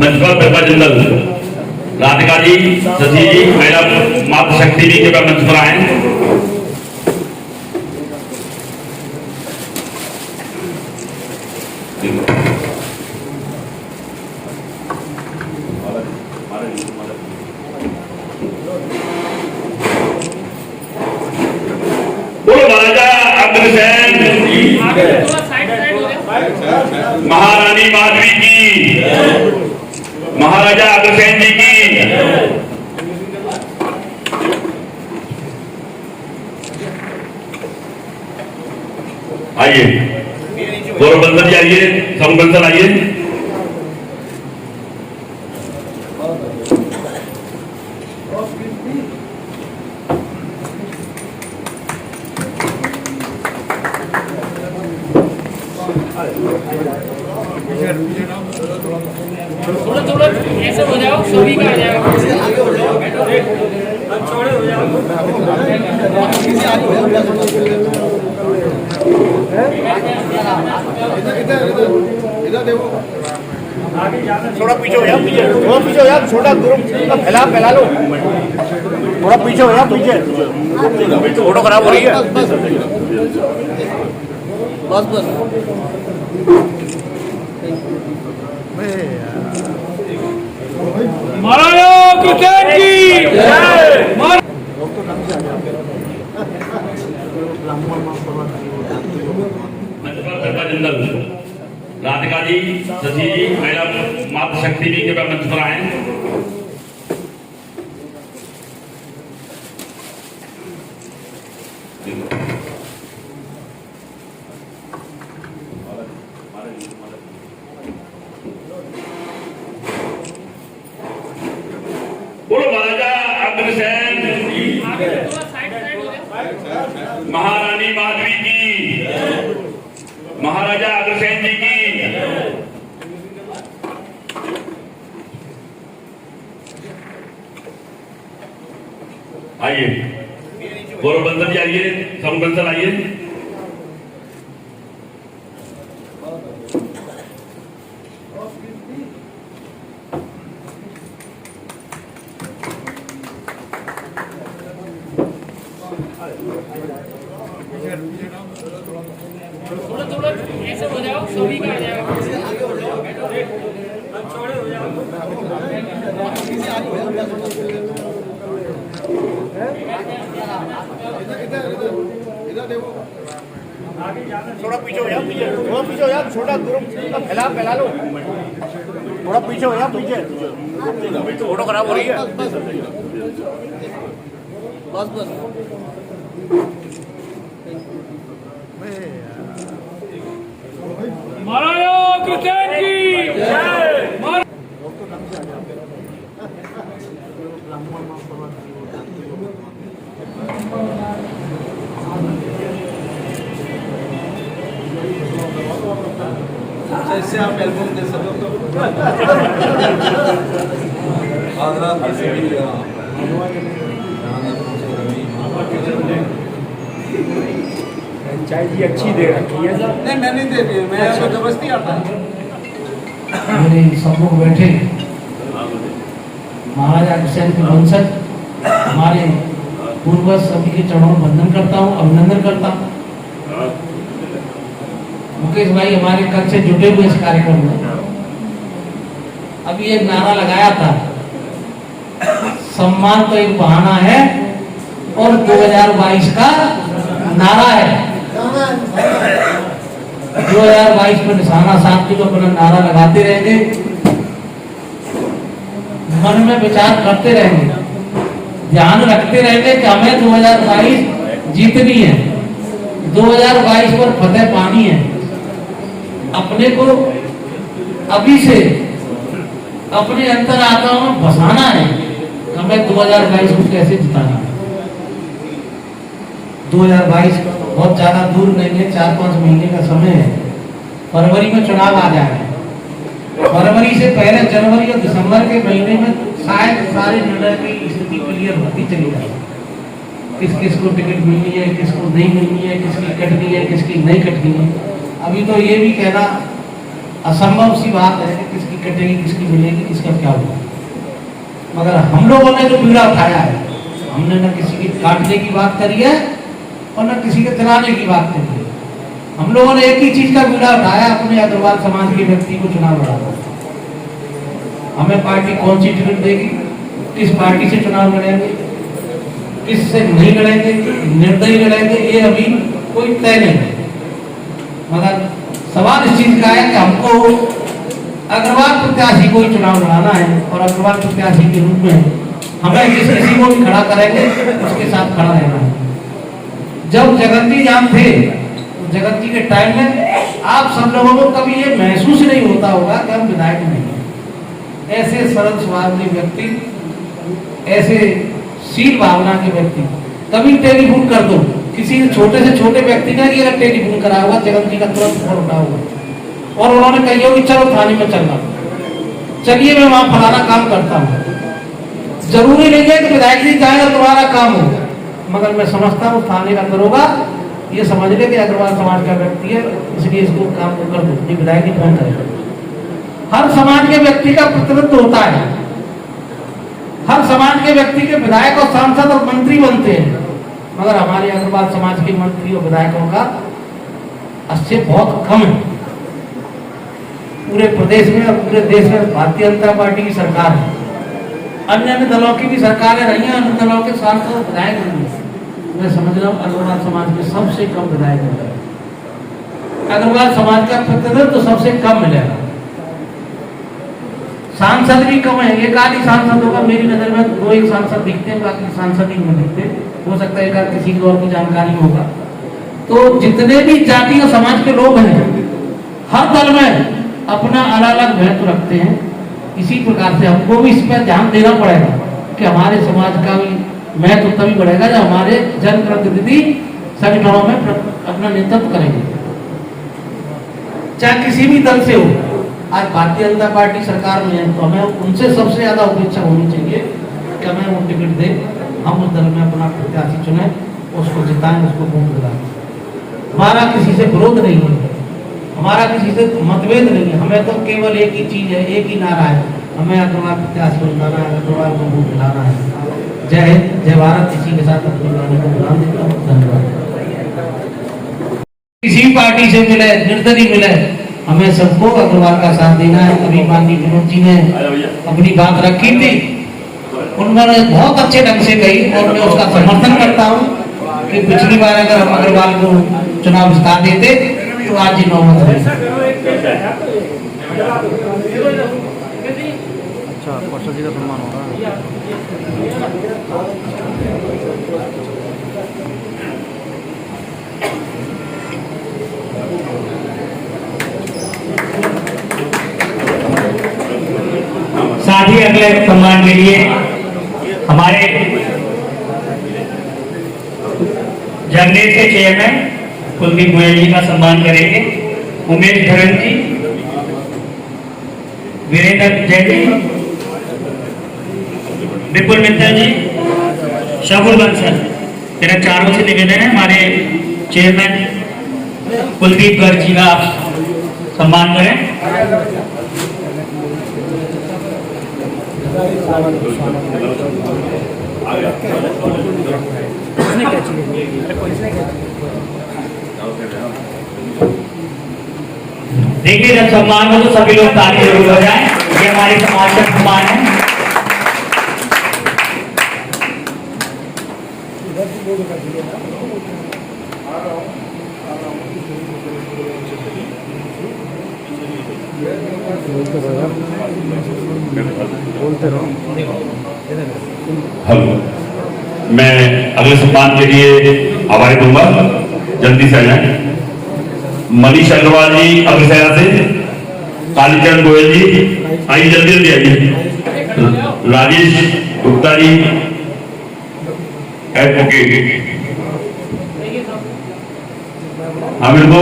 मंच पर paper general Radhika ji, Shashi जी, महिला मातृशक्ति जी के मंच पर आए। बोलो महाराजा अग्रसेन जी, महारानी माधवी की, महाराजा अग्रसेन जी की। आइए गौरव बंसल जी, आइए सब बंसल आइए। थोड़ा थोड़ा ऐसे हो जाओ, सभी का आ जाएगा। थोड़ा पीछे हो यार, थोड़ा पीछे हो यार, छोटा दूर फैला लो, थोड़ा पीछे हो यार, पीछे फोटो खराब हो रही है। बस बस महाराजा अग्रसेन की जय। राधिका जी, शशि जी, महिला मातृशक्ति जी के मंच पर आए। बोलो महाराजा अग्रसेन जी, महारानी माधवी की, महाराजा अग्रसेन जी की। आइए गौरव बंसल जी, आइए सब बंसल आइए। थोड़ा थोड़ा ऐसे हो जाओ, सभी का आ जाएगा। थोड़ा पीछे हो यार, थोड़ा पीछे हो यार, छोटा दूर फैला लो, थोड़ा पीछे हो यार, पीछे फोटो खराब हो रही है। बस बस महाराजा अग्रसेन की जय। जैसे आप एल्बम दे सको तो चाय जी अच्छी दे रखी है। नहीं, मैं नहीं दे रही, मैं जबरदस्ती आता है। मेरे सम्मुख बैठे महाराजा अग्रसेन के वंशज हमारे पूर्वज सभी के चरणों में वंदन करता हूँ, अभिनंदन करता हूँ। मुकेश भाई हमारे कल से जुटे हुए इस कार्यक्रम में। अभी एक नारा लगाया था, सम्मान तो एक बहाना है और 2022 का नारा है। 2022 में निशाना साहब जी को अपना नारा लगाते रहेंगे, मन में विचार करते रहेंगे, ध्यान रखते रहेंगे कि हमें 2022 जीतनी है, 2022 पर फतेह पानी है। अपने को अभी से अपने अंतर आत्मा में बसाना है, हमें 2022 को कैसे जिताना है। 2022 बहुत ज्यादा दूर नहीं है, 4-5 महीने का समय है। फरवरी में चुनाव आ जाएगा। फरवरी से पहले जनवरी और दिसंबर के महीने में शायद सारे निर्णय की स्थिति क्लियर होती चली जाएगी। किस किस को टिकट मिलनी है, किसको नहीं मिलनी है, किसकी कटनी है, किसकी नहीं कटनी है। अभी तो ये भी कहना असंभव सी बात है कि किसकी कटेगी, किसकी मिलेगी, किसका क्या होगा। मगर हम लोगों ने जो बीड़ा उठाया है, हमने न किसी की काटने की बात करी है और न किसी के जलाने की बात करी है। हम लोगों ने एक ही चीज का बीड़ा उठाया, अपने अग्रवाल समाज के व्यक्ति को चुनाव लड़ाना। हमें पार्टी कौन सी टिकट देगी, किस पार्टी से चुनाव लड़ेंगे, किससे नहीं लड़ेंगे, निर्दयी लड़ेंगे, ये अभी कोई तय नहीं है। मगर सवाल इस चीज का है कि हमको अग्रवाल प्रत्याशी को ही चुनाव लड़ाना है और अग्रवाल प्रत्याशी के रूप में हमें जिस किसी को भी खड़ा करेंगे उसके साथ खड़ा रहना है। जब जगत जी जान थे, जगत जी के टाइम में आप सब लोगों को कभी ये महसूस नहीं होता होगा कि हम विधायक नहीं हैं। ऐसे सरल स्वभाव के व्यक्ति, ऐसे शील भावना के व्यक्ति, कभी टेलीफोन कर दो किसी छोटे से छोटे व्यक्ति का, अगर टेलीफोन करा होगा जगत जी का तुरंत फोन उठा होगा और उन्होंने कही होगी चलो थाने में चलना, चलिए मैं वहां फलाना काम करता हूँ। जरूरी नहीं है कि विधायक जी जाए और तुम्हारा काम हो, मगर मैं समझता हूँ थाने का दरोगा ये समझ ले कि अग्रवाल समाज का व्यक्ति है, इसलिए इसको काम को कर दो, ये विधायक जी फोन करेगा। हर समाज के व्यक्ति का प्रतिनिधित्व होता है, हर समाज के व्यक्ति के विधायक और सांसद और मंत्री बनते हैं, मगर हमारे अग्रवाल समाज के मंत्री और विधायकों का अस्तित्व बहुत कम है। पूरे प्रदेश में और पूरे देश में भारतीय जनता पार्टी की सरकार है, अन्य दलों की भी सरकारें रही हैं, अन्य दलों के सांसद और विधायक रही हैं। मैं समझ रहा हूँ अग्रवाल समाज में सबसे कम विधायक मिलेगा, अग्रवाल समाज का प्रतिनिधित्व तो सबसे कम मिलेगा। सांसद भी कम है, एक आध ही सांसद होगा, मेरी नजर में 2 सांसद दिखते हैं, बाकी सांसद ही नहीं दिखते। हो सकता है एक किसी और की जानकारी होगा। तो जितने भी जाति और समाज के लोग हैं हर दल में अपना अलग अलग महत्व रखते हैं। इसी प्रकार से हमको भी इस पर ध्यान देना पड़ेगा कि हमारे समाज का भी महत्व तभी बढ़ेगा जब हमारे जनप्रतिनिधि संगठनों में अपना नेतृत्व करेंगे, चाहे किसी भी दल से हो। आज भारतीय जनता पार्टी सरकार में है तो हमें उनसे सबसे ज्यादा अपेक्षा होनी चाहिए कि हमें वो टिकट दे, हम उस दल में अपना प्रत्याशी चुने, उसको जिताएं, उसको वोट दिलाएं। हमारा किसी से विरोध नहीं है, हमारा किसी से मतभेद नहीं है, हमें तो केवल एक ही चीज है, एक ही नारा है, हमें अग्रवाल प्रत्याशी को जिताना है, अग्रवाल को वोट दिलाना है। जय हिंद, जय भारत। इसी के साथ अपनी वाणी को विराम देता हूँ। धन्यवाद। किसी पार्टी से मिले, निर्दलीय मिले, हमें सबको अग्रवाल का साथ देना है। अभी माननीय विनोद जी ने अपनी बात रखी थी, उन्होंने बहुत अच्छे ढंग से कही और मैं उसका समर्थन करता हूँ कि पिछली बार अगर हम अग्रवाल को चुनाव जिता देते तो आज ही नौबत है। अच्छा, परसों जी का सम्मान होगा। साथ ही अगले सम्मान के लिए हमारे जर्नेल के चेयरमैन कुलदीप गोयल जी का सम्मान करेंगे। उमेश धरन जी, वीरेंद्र जैन जी, विपुल मित्तल जी, शबुल बंसल, तेरा चारों से निवेदन है हमारे चेयरमैन कुलदीप गर्ग जी का सम्मान करें। देखिए जब सम्मान हो तो सभी लोग ताली जरूर हो जाए, ये हमारे समाज का सम्मान है। बोलते रहो। हेलो, मैं अगले सम्मान के लिए आभारी दूंगा, जल्दी से आ जाए। मनीष अग्रवाल जी अग्रसेना से, कालीचरण गोयल जी आइए, जल्दी जल्दी आइए। राजेश गुप्ता जी एडवोकेट, हम इनको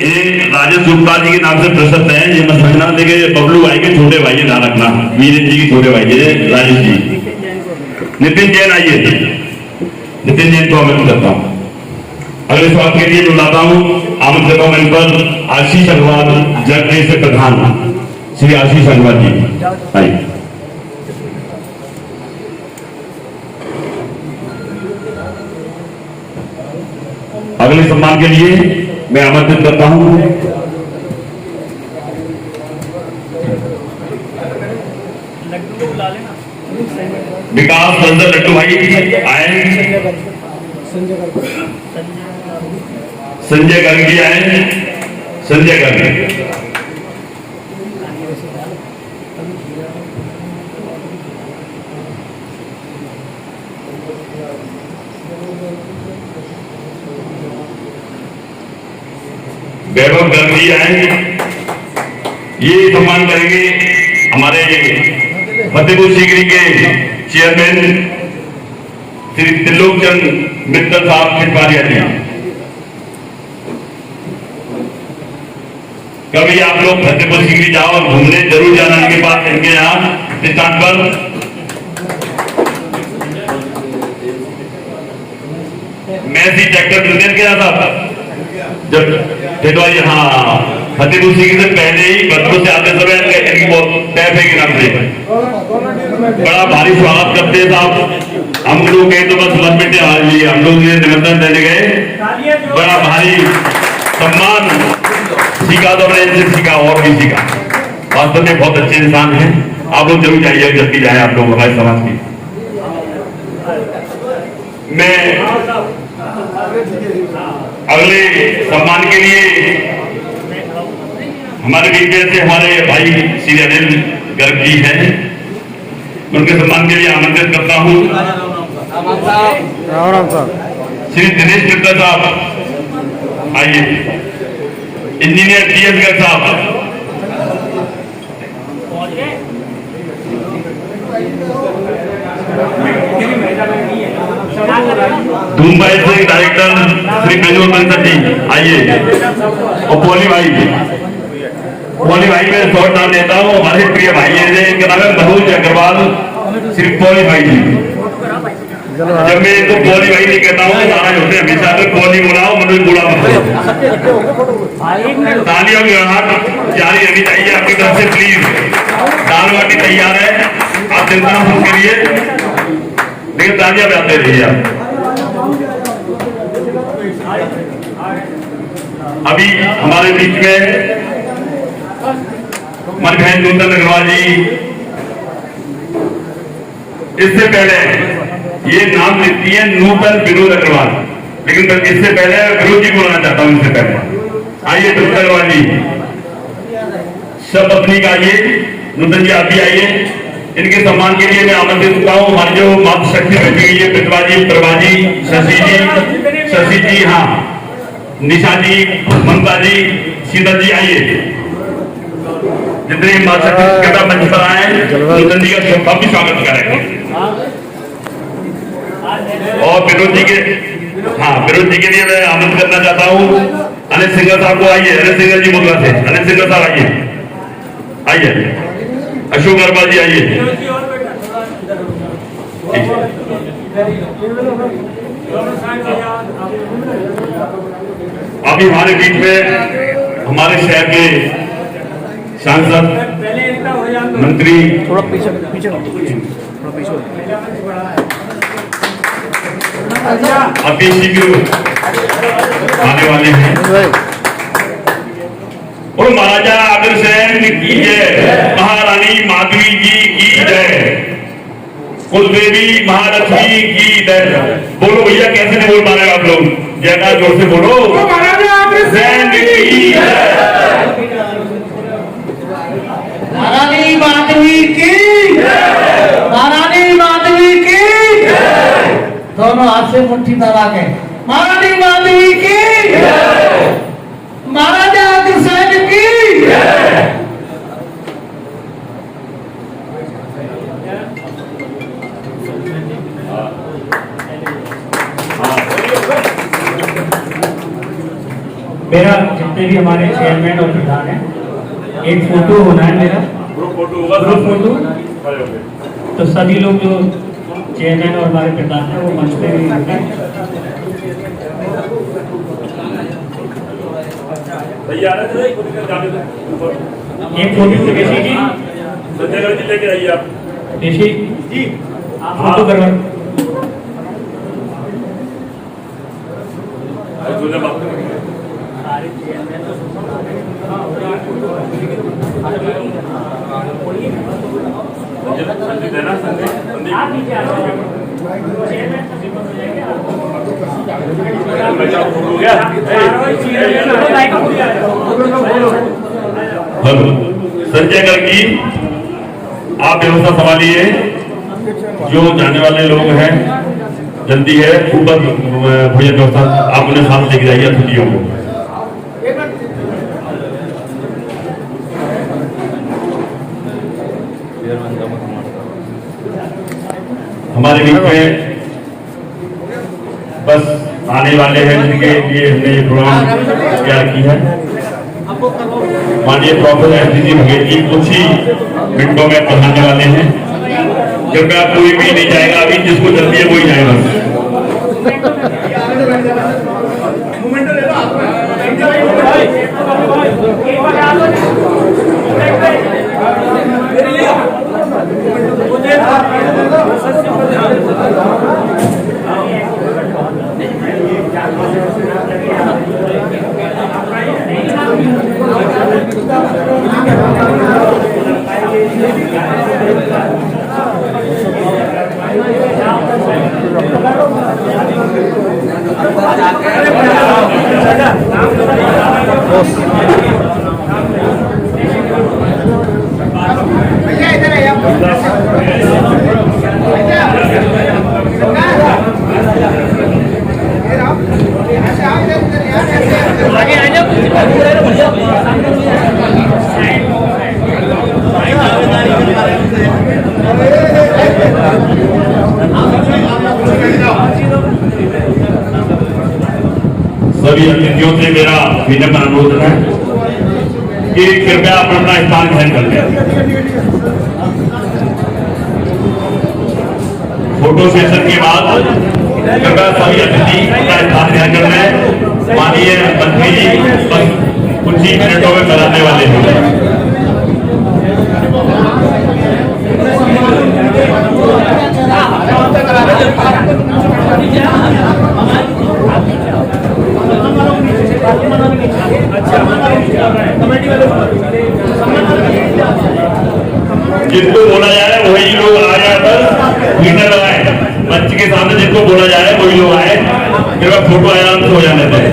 एक राजेश गुप्ता जी के नाम से प्रसिद्ध हैं, ये मत समझना। देखिए बबलू भाई के छोटे भाई है, ध्यान रखना, वीरेंद्र जी के छोटे भाई है राजेश जी। नितिन जैन आइए, नितिन जैन को मैं करता हूँ। अगले सवाल के लिए बुलाता हूँ आमंत्रित मेंबर आशीष अग्रवाल, जगदीश से प्रधान श्री आशीष अग्रवाल जी आइए। अगले सम्मान के लिए मैं आमंत्रित करता हूं विकास रंजन लट्टू भाई आए, संजय गर्ग जी आए, संजय गर्ग वैभव गर्ग जी आए। ये सम्मान करेंगे हमारे फतेहपुर सीकरी के चेयरमैन श्री त्रिलोक चंद मित्तल साहब खिटवारिया जी। कभी आप लोग फतेहपुर सीकरी जाओ और घूमने जरूर जाना इनके पास, इनके यहाँ स्थान पर। मैं सी ट्रैक्टर ब्रिगेड गया था जब ठेठवारी, हाँ फतेहपुर सीकरी से पहले ही बच्चों से आते समय इनकी बहुत तय के नाम से बड़ा भारी स्वागत करते साहब। हम लोग गए तो बस बस बेटे हाल लिए, हम लोग निमंत्रण देने गए, बड़ा भारी सम्मान सीखा तो हमने इनसे सीखा और भी सीखा। वास्तव में बहुत अच्छे इंसान हैं, आप लोग जरूर जाइए, जब भी जाए आप लोग हमारे समाज की। मैं अगले सम्मान के लिए हमारे बीच से हमारे भाई श्री अनिल गर्ग जी हैं, उनके सम्मान के लिए आमंत्रित करता हूं श्री दिनेश मित्तल साहब आइए, इंजीनियर टीएस गर्ग साहब, धूमभाई से डायरेक्टर श्री बेजोर बंसर जी आइए, और पोली भाई मैं शॉर्ट नाम लेता हूँ, हमारे प्रिय भाई हैं, इनका नाम है मनोज अग्रवाल श्री पोली भाई जी। जब मैं इनको पोली भाई नहीं कहता हूँ नाराज होते हैं हमेशा, अगर पोली बुलाओ मनोज बुला मत। तालियों की हाथ जारी रहनी चाहिए आपकी तरफ से प्लीज। दाल बाटी तैयार है, आप चिंता न के लिए, लेकिन तालियां बजाते रहिए आप। अभी हमारे बीच में हमारी बहन नूतन अग्रवाल जी, इससे पहले ये नाम लिखती है नूतन विनोद अग्रवाल, लेकिन इससे पहले विनोद जी बोलना चाहता हूं इससे पहले। आइए नूतन अग्रवाल जी, सब अपनी का आइए, नूतन जी आप भी आइए। इनके सम्मान के लिए मैं आमंत्रित करता हूँ हमारी जो मातृशक्ति बैठी हुई है, पितवा जी, प्रभा जी, शशि जी, हाँ निशा जी, ममता जी, शीतल जी आइए। जितने मातृशक्ति मंच पर आए नूतन जी का भी स्वागत करेंगे। और विनोद जी के, हाँ विनोद जी के लिए मैं आमंत्रित करना चाहता हूँ अनिल सिंह साहब को। आइए अनिल सिंह जी मुद्रा से, अनिल सिंह साहब आइए, आइए। अशोक अग्रवाल जी आइए। अभी हमारे बीच में हमारे शहर के सांसद मंत्री थोड़ा पीछे अभी शीघ्र आने वाले हैं। और महाराजा अग्रसेन की जय, महारानी माधवी जी की जय, कुलदेवी महालक्ष्मी की जय। बोलो भैया, कैसे नहीं बोल पा रहे आप लोग, जयकार जोर से बोलो। महाराजा अग्रसेन की जय, महारानी माधवी की, महारानी माधवी की, दोनों हाथ से मुट्ठी दबा के महारानी माधवी की, महाराजा अग्रसेन की। मेरा जितने भी हमारे चेयरमैन और प्रधान हैं, एक फोटो होना है मेरा, ग्रुप फोटो। तो सभी लोग जो चेयरमैन और हमारे प्रधान हैं वो मंच पे भी हैं। तैयार है एक फोटो केसी जी, संजय जी लेके आइए आप। केसी जी आप फोटो करवा। संजय गर्गी आप व्यवस्था संभालिए। जो जाने वाले लोग हैं जल्दी है, ऊपर भोजन व्यवस्था आप उन्हें साथ लेके जाइए छुट्टियों को। हमारे बीच में बस आने वाले हैं जिनके लिए हमने ये प्रोग्राम तैयार की है। माननीय प्रोफेसर एसडीजी बघेल जी कुछ ही मिनटों में पढ़ाने वाले हैं। कृपया कोई भी नहीं जाएगा, अभी जिसको जल्दी है वही जाएगा। सभी अतिथियों से मेरा विनम्र अनुरोध है कि कृपया अपना स्थान ग्रहण कर लें। फोटो सेशन के बाद कृपया सभी अतिथि अपना स्थान ग्रहण कर लें। माननीय मंत्री जी बस कुछ ही मिनटों में कराने वाले हैं। जिनको बोला जा रहा है वही लोग आ जाए, बस मीटर लगाए मंच के सामने। जिनको बोला जा रहा है वही लोग आए, कृपया फोटो आराम से हो जाने दें।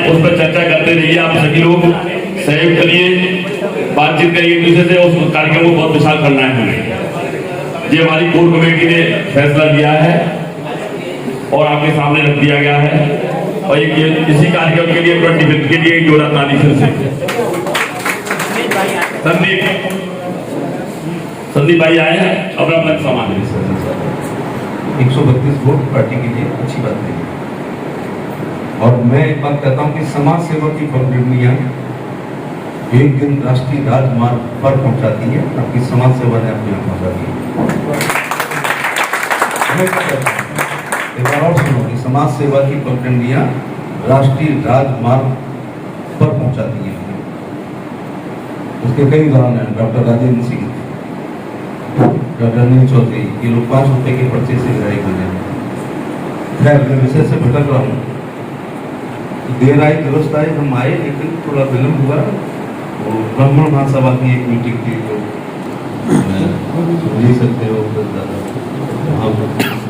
उस पर चर्चा करते रहिए। आप सभी लोग सहयोग करिए, बातचीत करिए एक दूसरे से। उस कार्यक्रम को बहुत विशाल करना है हमें। ये हमारी कोर कमेटी ने फैसला लिया है और आपके सामने रख दिया गया है। और इसी कार्यक्रम के लिए 25 के लिए जोड़ा ताली से संदीप भाई आए हैं, अपना अपना सामान 132 वोट पार्टी के लिए अच्छी बात है। और मैं एक बात कहता हूँ कि समाज सेवा की पगडंडियां एक दिन राष्ट्रीय राजमार्ग पर पहुंचाती है, आपकी समाज सेवा ने आपको यहाँ पहुंचा दी है। एक बार और सुनो कि समाज सेवा की पगडंडियां राष्ट्रीय राजमार्ग पर पहुंचाती है। उसके कई उदाहरण हैं। डॉक्टर राजेंद्र सिंह, डॉक्टर अनिल चौधरी, ये लोग 5 रुपए के पर्चे से विधायक बने। खैर मैं विषय से भटक रहा हूँ। देर आई दुरुस्त आई, हम आए लेकिन थोड़ा विलम्ब हुआ। और ब्राह्मण महासभा की एक मीटिंग थी जो नहीं सकते हो, वहाँ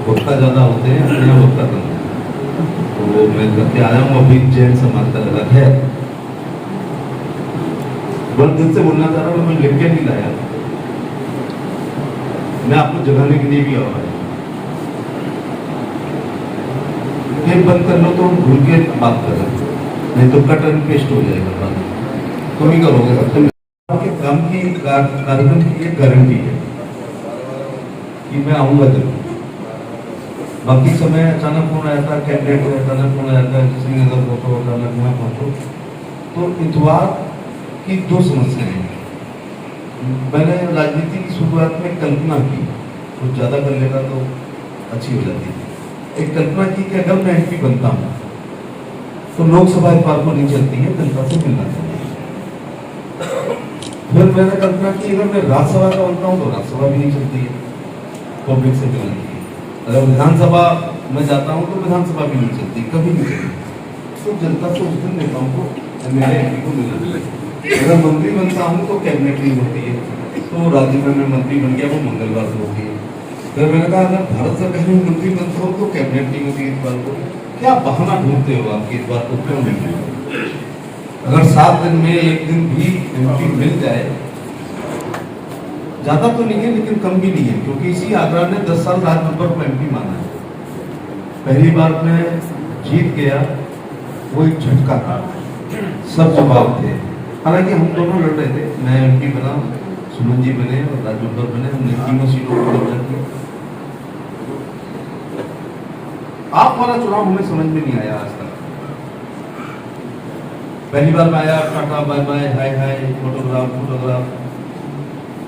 वक्ता ज़्यादा होते हैं, अपने यहाँ वक्ता कम है, तो वो मैं करके आया हूँ। अभी जैन समाज का लगा है, बड़े दिल से बोलना चाह रहा हूँ, मैं लिख के नहीं लाया, मैं आपको जगाने के लिए भी आ रहा हूँ। बंद कर लो तो हम भूल के बात कर रहे हैं, नहीं तो कट एंड पेस्ट हो जाएगा बात, तुम ही करोगे सब। तुम आपके काम की कार्यक्रम की एक गारंटी है कि मैं आऊंगा जरूर। बाकी समय अचानक फोन आया था, कैबिनेट में अचानक फोन आया था, श्रीनगर पहुंचो, अचानक वहाँ पहुंचो। तो इतवार की दो समस्याएं हैं। मैंने राजनीति की शुरुआत में कल्पना की, कुछ ज़्यादा कर लेगा तो अच्छी हो जाती है। एक कल्पना की कि अगर मैं एमपी बनता हूँ तो लोकसभा इतवार को नहीं चलती है, जनता से मिलना चाहिए। फिर मैंने कल्पना की अगर मैं राज्यसभा का बनता हूँ तो राज्यसभा भी नहीं चलती है, पब्लिक से मिलना चाहिए। अगर विधानसभा में जाता हूँ तो विधानसभा भी नहीं चलती, कभी नहीं चलती। तो जनता से उस दिन नेताओं को, मेरे एमपी को मिलना चाहिए। अगर मंत्री बनता हूँ तो कैबिनेट नहीं होती है, तो राज्यसभा में मंत्री बन गया, वो मंगलवार को होती है। फिर मैंने कहा अगर भारत सरकार में मंत्री बनते हो तो कैबिनेट नहीं होती इतवार को, क्या बहाना ढूंढते हो आपके इतवार को क्यों नहीं मिलते? अगर 7 दिन में एक दिन भी एमपी मिल जाए, ज्यादा तो नहीं है लेकिन कम भी नहीं है, क्योंकि इसी आगरा ने 10 साल राजभर को एमपी माना है। पहली बार मैं जीत गया, वो एक झटका था, सब जवाब थे। हालांकि हम दोनों लड़ रहे थे, मैं एमपी बना, सुमन जी बने और राजभर बने, हमने तीनों सीटों को कब्जा किया। आप वाला चुनाव हमें समझ में नहीं आया आज तक। पहली बार में आया टाटा बाय बाय हाय हाय फोटोग्राफ।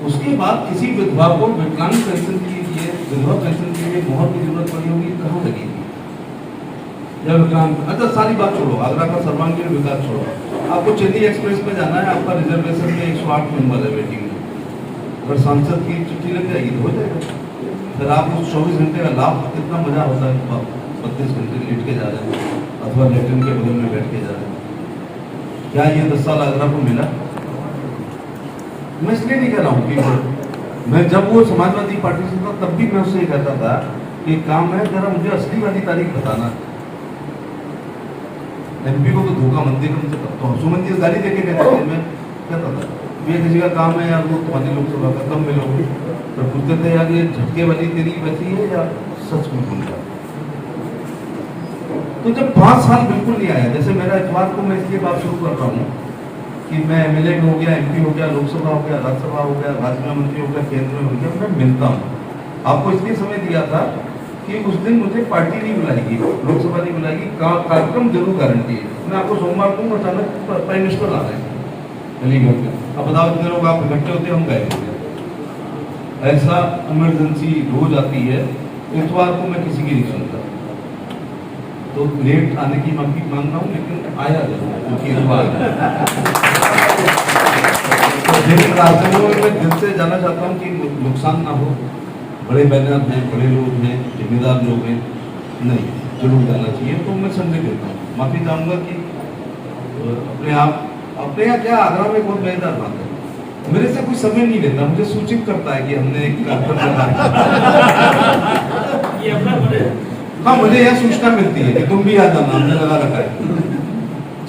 उसके बाद किसी विधवा को विकलांग पेंशन के लिए, विधवा पेंशन के लिए मोहर की जरूरत पड़ी होगी, कहाँ लगी थी? या विकलांग, अच्छा सारी बात छोड़ो, आगरा का सर्वांगीण विकास छोड़ो, आपको चेन्नई एक्सप्रेस में जाना है, आपका रिजर्वेशन में 108 नंबर है वेटिंग में। अगर सांसद की चिट्ठी लग जाएगी तो हो जाएगा। फिर आप उस 24 घंटे का लाभ, कितना मजा होता है, 32 घंटे लेट के जा रहे हैं अथवा लेटन के बगल में बैठ के जा रहे हैं। क्या ये 10 साल आगरा को मिला? मैं इसलिए नहीं कह रहा हूँ कि मैं जब वो समाजवादी पार्टी से था तब भी मैं उससे कहता था कि काम है, जरा मुझे असली वाली तारीख बताना। एमपी को तो धोखा मत देगा मुझे, तो सुमन जी गाली देके कहते थे, मैं कहता था ये किसी का काम है यार, वो तुम्हारी लोकसभा का कब मिलोगे, तो पूछते थे यार ये झटके वाली तेरी वैसी है या सच में बोल रहा। तो जब 5 साल बिल्कुल नहीं आया, जैसे मेरा इतवार को मैं इसलिए बात शुरू कर रहा हूँ कि मैं एमएलए हो गया, एमपी हो गया, लोकसभा हो गया, राज्यसभा हो गया, राज्य मंत्री हो गया, केंद्र में हो गया, मैं मिलता हूँ। आपको इसलिए समय दिया था कि उस दिन मुझे पार्टी नहीं बुलाएगी, लोकसभा नहीं बुलाएगी, कार्यक्रम जरूर गारंटी है। मैं आपको सोमवार को अचानक प्राइम मिनिस्टर आ रहे हैं अलीगढ़ में, अब बताओ इतने लोग आप इकट्ठे होते, हम गए होते। ऐसा इमरजेंसी रोज आती है, इतवार को मैं किसी की नहीं सुनता, तो लेट आने की माफी मांग रहा हूँ, लेकिन आया जरूर क्योंकि मैं दिल से जाना चाहता हूँ कि नुकसान ना हो। बड़े बैनर हैं, बड़े लोग हैं, जिम्मेदार लोग हैं, नहीं जरूर जाना चाहिए। तो मैं संदेह देता हूँ, माफी चाहूँगा कि अपने यहाँ क्या आगरा में बहुत मजेदार बात है, मेरे से कोई समय नहीं लेता, मुझे सूचित करता है कि हमने एक कार्यक्रम हाँ, मुझे यह सूचना मिलती है कि तुम भी आ जाना, हमने लगा रखा है।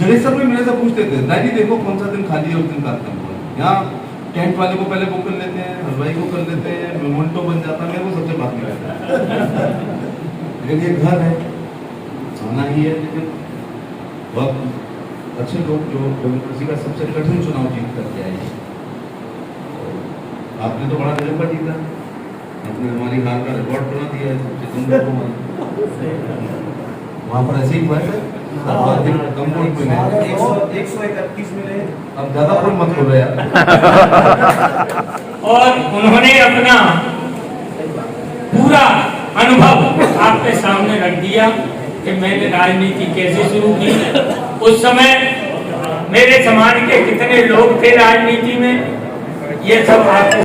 जड़ेसर में मेरे से पूछते थे, डायरी देखो कौन सा दिन खाली है, उस दिन कार्यक्रम हुआ। यहाँ टेंट वाले को पहले बुक कर लेते हैं, हलवाई को कर लेते हैं, मेमोंटो बन जाता है, मेरे को सबसे बात नहीं रहता। लेकिन ये घर है, आना ही है। लेकिन बहुत अच्छे लोग जो डेमोक्रेसी का सबसे कठिन चुनाव जीत करके आए, आपने तो बड़ा गजब का जीता, आपने हमारी हार का रिकॉर्ड बना दिया है। वहाँ पर ऐसे ही हुआ है, कम वोट मिले, 131 मिले, अब ज्यादा कोई मत बोलो यार। और उन्होंने अपना पूरा अनुभव आपके सामने रख दिया कि मैंने राजनीति कैसे शुरू की, उस समय मेरे समाज के कितने लोग थे राजनीति में, ये सब आपके